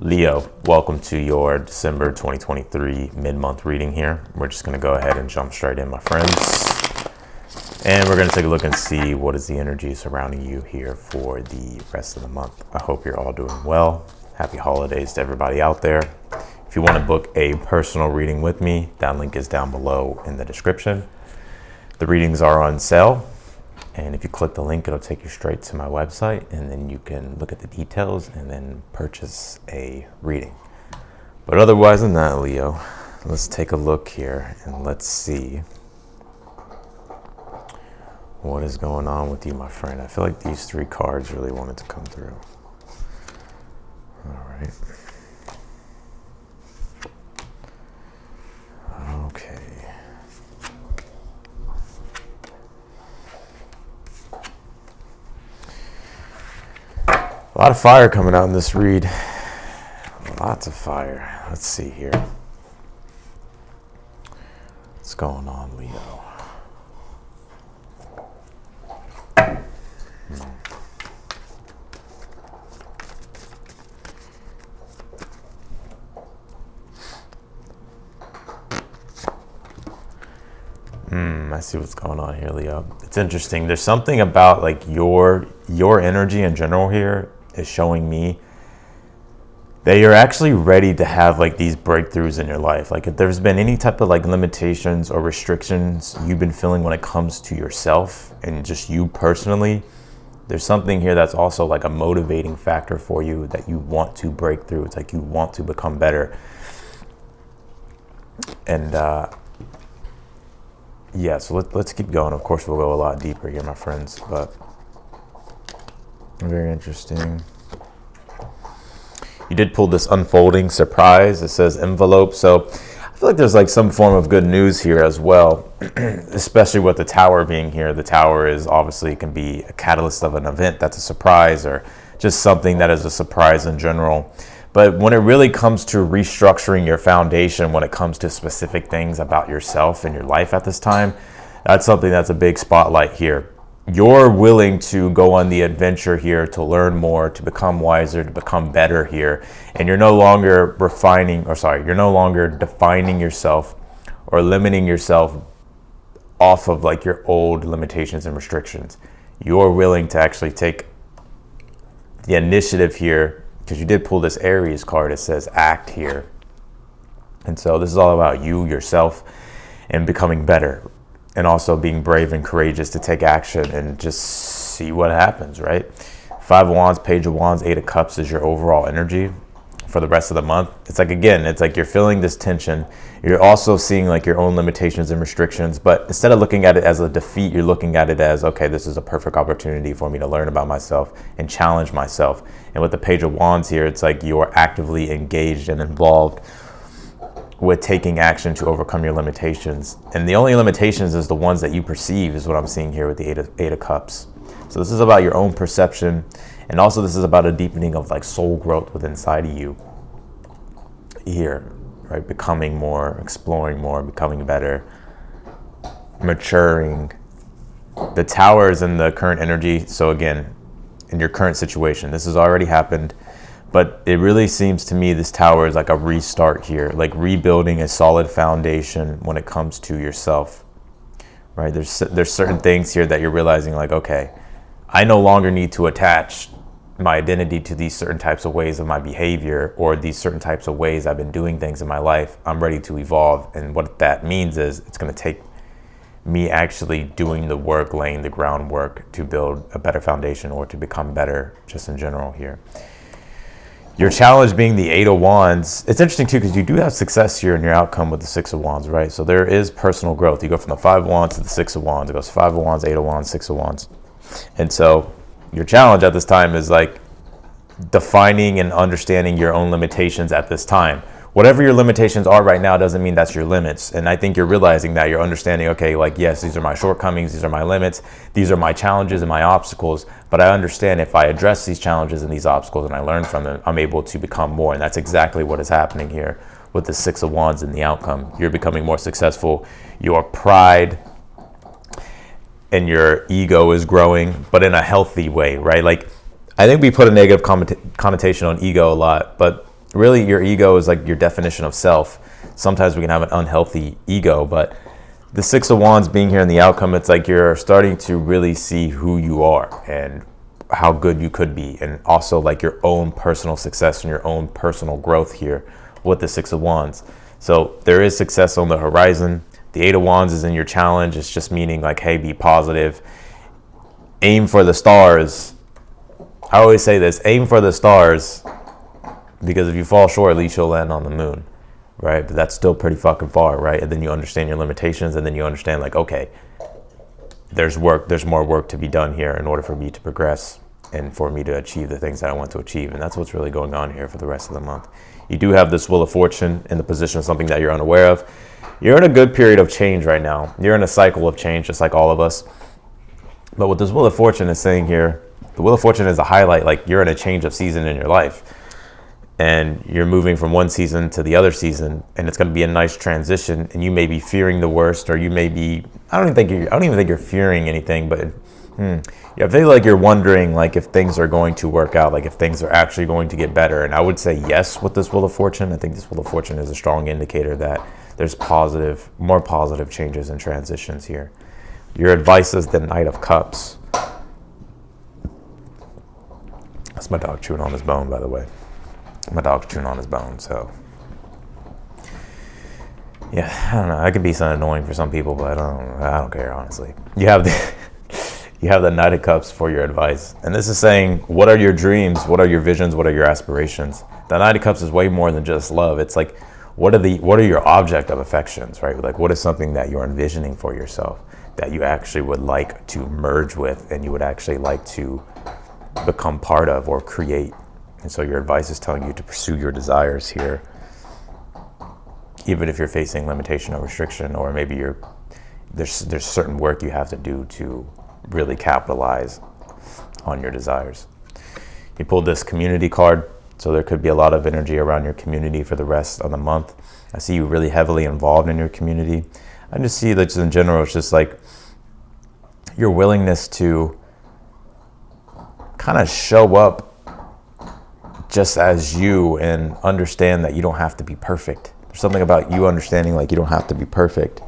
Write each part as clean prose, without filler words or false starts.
Leo, welcome to your December 2023 mid-month reading here. We're just going to go ahead and jump straight in, my friends. And we're going to take a look and see what is the energy surrounding you here for the rest of the month. I hope you're all doing well. Happy holidays to everybody out there. If you want to book a personal reading with me, that link is down below in the description. The readings are on sale. And if you click the link, it'll take you straight to my website, and then you can look at the details and then purchase a reading. But otherwise than that, Leo, let's take a look here and let's see what is going on with you, my friend. I feel like these three cards really wanted to come through. All right. Okay. A lot of fire coming out in this read. Lots of fire. Let's see here. What's going on, Leo? I see what's going on here, Leo. It's interesting. There's something about like your energy in general here is showing me that you're actually ready to have like these breakthroughs in your life. Like if there's been any type of like limitations or restrictions you've been feeling when it comes to yourself and just you personally, there's something here that's also like a motivating factor for you that you want to break through. It's like you want to become better. And yeah, so let's keep going. Of course, we'll go a lot deeper here, my friends, but very interesting. You did pull this unfolding surprise. It says envelope. So I feel like there's like some form of good news here as well, especially with the tower being here. The tower is obviously can be a catalyst of an event that's a surprise or just something that is a surprise in general. But when it really comes to restructuring your foundation, when it comes to specific things about yourself and your life at this time, that's something that's a big spotlight here. You're willing to go on the adventure here to learn more, to become wiser, to become better here. And you're no longer you're no longer defining yourself or limiting yourself off of like your old limitations and restrictions. You're willing to actually take the initiative here, because you did pull this Aries card. It says act here. And so this is all about you, yourself, and becoming better. And also being brave and courageous to take action and just see what happens, right? 5 of Wands, Page of Wands, 8 of Cups is your overall energy for the rest of the month. It's like, again, it's like you're feeling this tension. You're also seeing like your own limitations and restrictions, but instead of looking at it as a defeat, you're looking at it as, okay, this is a perfect opportunity for me to learn about myself and challenge myself. And with the Page of Wands here, it's like you're actively engaged and involved with taking action to overcome your limitations. And the only limitations is the ones that you perceive is what I'm seeing here with the Eight of Cups. So this is about your own perception. And also this is about a deepening of like soul growth within inside of you here, right? Becoming more, exploring more, becoming better, maturing. The tower is in the current energy. So again, in your current situation, this has already happened, but it really seems to me this tower is like a restart here, like rebuilding a solid foundation when it comes to yourself, right? There's certain things here that you're realizing like, okay, I no longer need to attach my identity to these certain types of ways of my behavior or these certain types of ways I've been doing things in my life. I'm ready to evolve. And what that means is it's going to take me actually doing the work, laying the groundwork to build a better foundation or to become better just in general here. Your challenge being the 8 of Wands. It's interesting too, because you do have success here in your outcome with the 6 of Wands, right? So there is personal growth. You go from the 5 of Wands to the 6 of Wands. It goes 5 of Wands, 8 of Wands, 6 of Wands. And so your challenge at this time is like defining and understanding your own limitations at this time. Whatever your limitations are right now doesn't mean that's your limits. And I think you're realizing that, you're understanding, okay, like, yes, these are my shortcomings, these are my limits, these are my challenges and my obstacles. But I understand if I address these challenges and these obstacles and I learn from them, I'm able to become more. And that's exactly what is happening here with the 6 of Wands and the outcome. You're becoming more successful. Your pride and your ego is growing, but in a healthy way, right? Like, I think we put a negative connotation on ego a lot, but Really, your ego is like your definition of self. Sometimes we can have an unhealthy ego, but the Six of Wands being here in the outcome, it's like you're starting to really see who you are and how good you could be, and also like your own personal success and your own personal growth here with the Six of Wands. So there is success on the horizon. The Eight of Wands is in your challenge. It's just meaning like, hey, be positive. Aim for the stars. I always say this, aim for the stars, because if you fall short, at least you'll land on the moon, right? But that's still pretty fucking far, right? And then you understand your limitations, and then you understand like, okay, there's more work to be done here in order for me to progress and for me to achieve the things that I want to achieve. And that's what's really going on here for the rest of the month. You do have this Wheel of Fortune in the position of something that you're unaware of. You're in a good period of change right now. You're in a cycle of change, just like all of us. But what this Wheel of Fortune is saying here, the Wheel of Fortune is a highlight, like you're in a change of season in your life. And you're moving from one season to the other season, and it's going to be a nice transition. And you may be fearing the worst, or you may be, I don't even think you're fearing anything, but I feel like you're wondering like if things are going to work out, like if things are actually going to get better. And I would say yes with this Wheel of Fortune. I think this Wheel of Fortune is a strong indicator that there's more positive changes and transitions here. Your advice is the Knight of Cups. That's my dog chewing on his bone, by the way. My dog's chewing on his bone, so yeah, I don't know. That could be something annoying for some people, but I don't care, honestly. You have the Knight of Cups for your advice, and this is saying, what are your dreams? What are your visions? What are your aspirations? The Knight of Cups is way more than just love. It's like, what are your object of affections, right? Like, what is something that you're envisioning for yourself that you actually would like to merge with, and you would actually like to become part of or create? And so your advice is telling you to pursue your desires here, even if you're facing limitation or restriction, or maybe there's certain work you have to do to really capitalize on your desires. You pulled this community card, so there could be a lot of energy around your community for the rest of the month. I see you really heavily involved in your community. I just see that just in general, it's just like your willingness to kind of show up just as you, and understand that you don't have to be perfect. There's something about you understanding like you don't have to be perfect,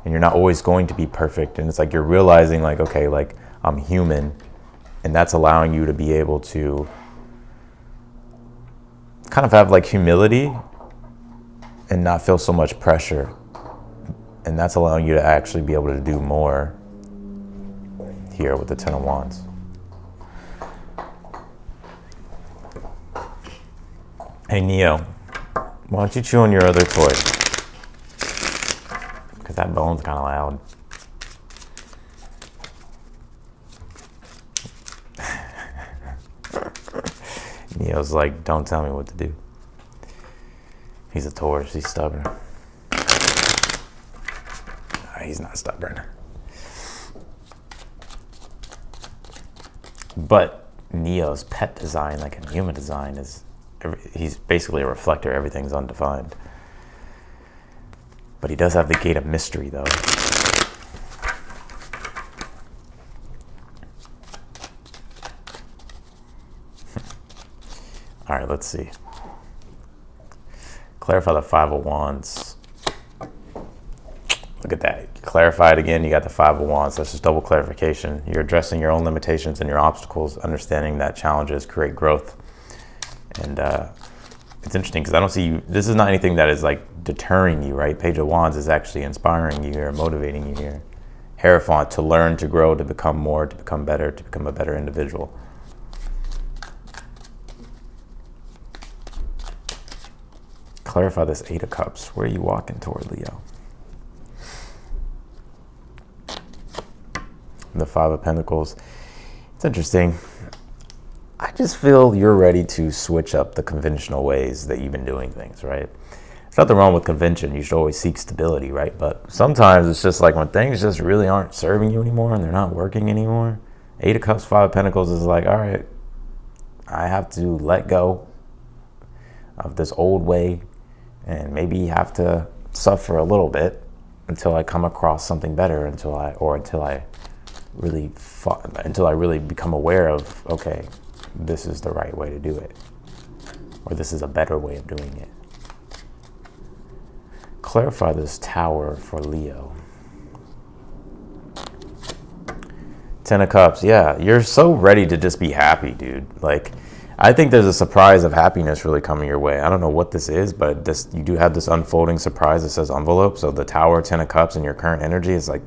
and you're not always going to be perfect. And it's like you're realizing like, okay, like I'm human, and that's allowing you to be able to kind of have like humility and not feel so much pressure. And that's allowing you to actually be able to do more here with the Ten of Wands. Hey, Neo, why don't you chew on your other toy? Because that bone's kind of loud. Neo's like, don't tell me what to do. He's a Taurus, he's stubborn. He's not stubborn. But Neo's pet design, like a human design, he's basically a reflector. Everything's undefined. But he does have the gate of mystery, though. All right, let's see. Clarify the Five of Wands. Look at that. Clarify it again. You got the Five of Wands. That's just double clarification. You're addressing your own limitations and your obstacles, understanding that challenges create growth. And it's interesting because I don't see you. This is not anything that is like deterring you, right? Page of Wands is actually inspiring you here, motivating you here. Hierophant, to learn, to grow, to become more, to become better, to become a better individual. Clarify this Eight of Cups. Where are you walking toward, Leo? The Five of Pentacles. It's interesting. I just feel you're ready to switch up the conventional ways that you've been doing things, right? There's nothing wrong with convention. You should always seek stability, right? But sometimes it's just like when things just really aren't serving you anymore and they're not working anymore. Eight of Cups, Five of Pentacles is like, all right, I have to let go of this old way and maybe have to suffer a little bit until I come across something better, until I really become aware of, okay, this is the right way to do it. or this is a better way of doing it. Clarify this Tower for Leo. Ten of Cups. Yeah, you're so ready to just be happy, dude. Like, I think there's a surprise of happiness really coming your way. I don't know what this is, but you do have this unfolding surprise that says envelope. So the Tower, Ten of Cups, and your current energy is like,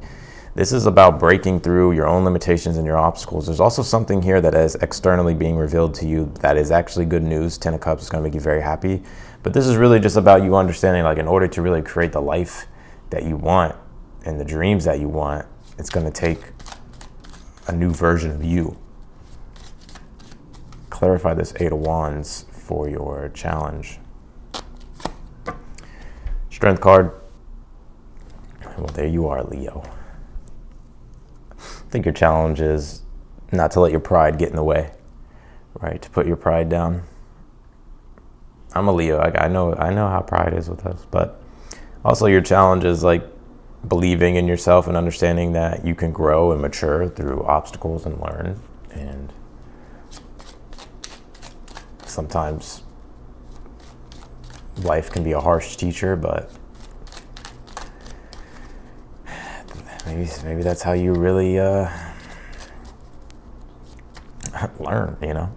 this is about breaking through your own limitations and your obstacles. There's also something here that is externally being revealed to you that is actually good news. Ten of Cups is going to make you very happy. But this is really just about you understanding, like, in order to really create the life that you want and the dreams that you want, it's going to take a new version of you. Clarify this Eight of Wands for your challenge. Strength card. Well, there you are, Leo. I think your challenge is not to let your pride get in the way, right? To put your pride down. I'm a Leo. I know how pride is with us, but also your challenge is like believing in yourself and understanding that you can grow and mature through obstacles and learn. And sometimes life can be a harsh teacher, but maybe that's how you really learn, you know?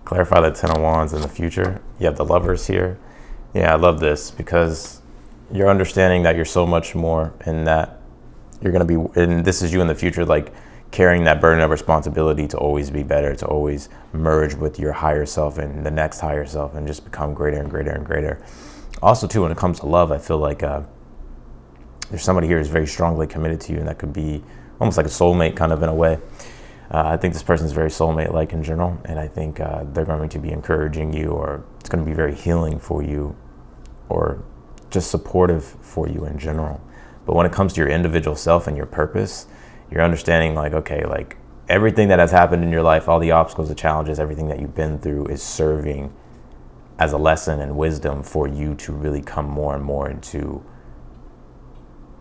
Clarify the Ten of Wands in the future. You have the Lovers here. Yeah, I love this because you're understanding that you're so much more, and that you're going to be, and this is you in the future, like carrying that burden of responsibility to always be better, to always merge with your higher self and the next higher self and just become greater and greater and greater. Also, too, when it comes to love, I feel like there's somebody here who's very strongly committed to you, and that could be almost like a soulmate kind of in a way. I think this person is very soulmate-like in general, and I think they're going to be encouraging you, or it's going to be very healing for you, or just supportive for you in general. But when it comes to your individual self and your purpose, you're understanding like, okay, like everything that has happened in your life, all the obstacles, the challenges, everything that you've been through is serving as a lesson and wisdom for you to really come more and more into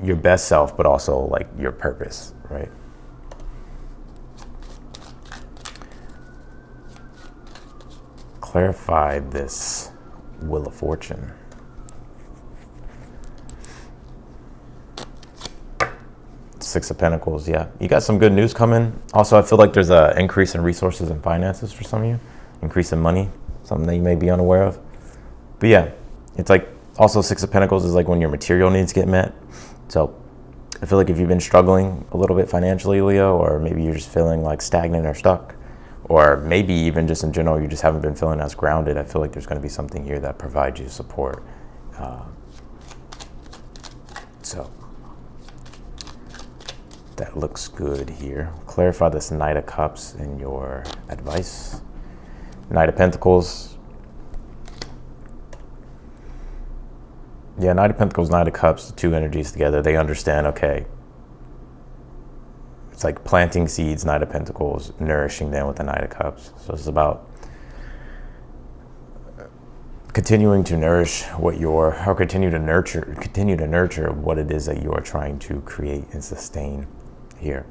your best self, but also like your purpose, right? Clarify this Wheel of Fortune. Six of Pentacles, yeah. You got some good news coming. Also, I feel like there's an increase in resources and finances for some of you. Increase in money, something that you may be unaware of. But yeah, it's like also Six of Pentacles is like when your material needs get met. So I feel like if you've been struggling a little bit financially, Leo, or maybe you're just feeling like stagnant or stuck, or maybe even just in general, you just haven't been feeling as grounded, I feel like there's going to be something here that provides you support. So that looks good here. Clarify this Knight of Cups in your advice. Knight of Pentacles. Yeah, Knight of Pentacles, Knight of Cups, the two energies together, they understand, okay, it's like planting seeds, Knight of Pentacles, nourishing them with the Knight of Cups. So it's about continuing to nourish what you're, or continue to nurture what it is that you are trying to create and sustain here,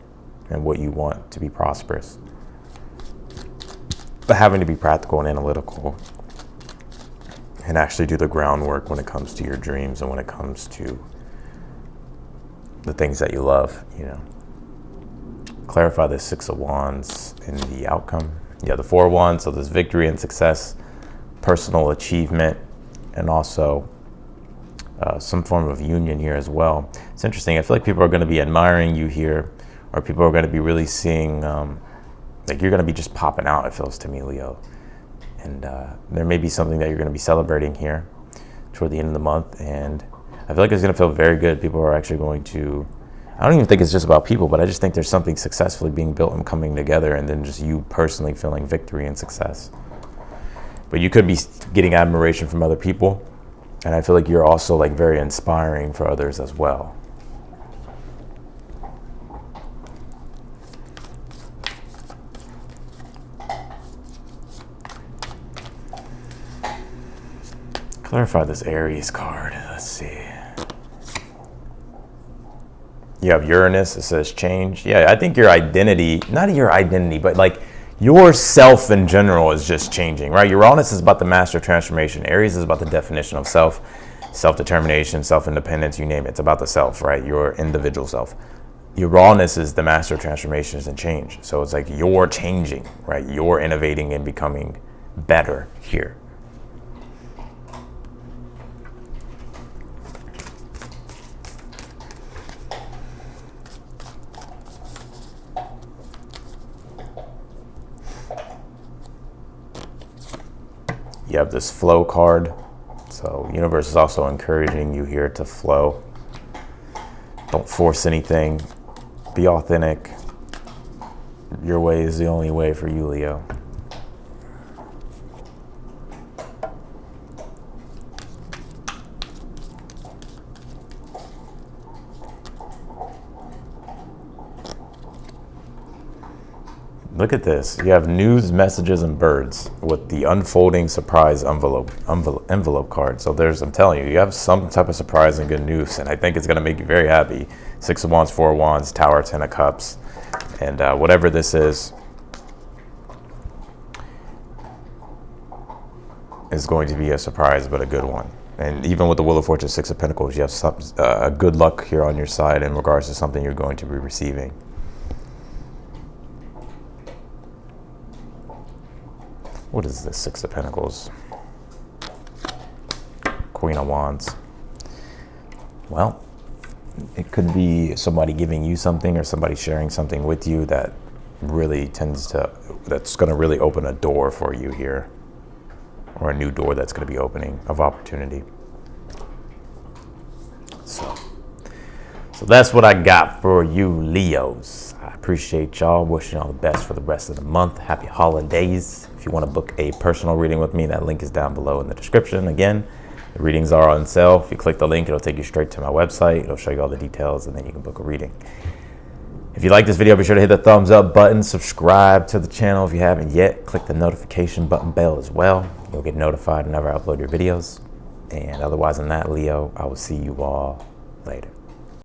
and what you want to be prosperous. But having to be practical and analytical, and actually do the groundwork when it comes to your dreams and when it comes to the things that you love, you know. Clarify the Six of Wands in the outcome. Yeah, the Four of Wands, so there's victory and success, personal achievement, and also some form of union here as well. It's interesting. I feel like people are going to be admiring you here, or people are going to be really seeing, like you're going to be just popping out, it feels to me, Leo. And there may be something that you're going to be celebrating here toward the end of the month. And I feel like it's going to feel very good. People are actually going to, I don't even think it's just about people, but I just think there's something successfully being built and coming together, and then just you personally feeling victory and success. But you could be getting admiration from other people. And I feel like you're also like very inspiring for others as well. Clarify this Aries card. Let's see. You have Uranus. It says change. Yeah, I think your identity, not your identity, but like your self in general is just changing, right? Uranus is about the master transformation. Aries is about the definition of self, self-determination, self-independence, you name it. It's about the self, right? Your individual self. Uranus is the master of transformations and change. So it's like you're changing, right? You're innovating and becoming better here. You have this flow card. So universe is also encouraging you here to flow. Don't force anything. Be authentic. Your way is the only way for you, Leo. Look at this. You have news, messages, and birds with the unfolding surprise envelope card. So I'm telling you, you have some type of surprise and good news, and I think it's going to make you very happy. 6 of Wands, 4 of Wands, Tower, 10 of Cups, and whatever this is going to be a surprise, but a good one. And even with the Wheel of Fortune, 6 of Pentacles, you have good luck here on your side in regards to something you're going to be receiving. What is this? 6 of Pentacles. Queen of Wands. Well, it could be somebody giving you something or somebody sharing something with you that really that's going to really open a door for you here. Or a new door that's going to be opening of opportunity. So that's what I got for you, Leos. I appreciate y'all. Wishing y'all the best for the rest of the month. Happy holidays. If you want to book a personal reading with me, that link is down below in the description. Again, the readings are on sale. If you click the link, it'll take you straight to my website. It'll show you all the details, and then you can book a reading. If you like this video, be sure to hit the thumbs up button. Subscribe to the channel if you haven't yet. Click the notification button bell as well. You'll get notified whenever I upload your videos. And otherwise than that, Leo, I will see you all later.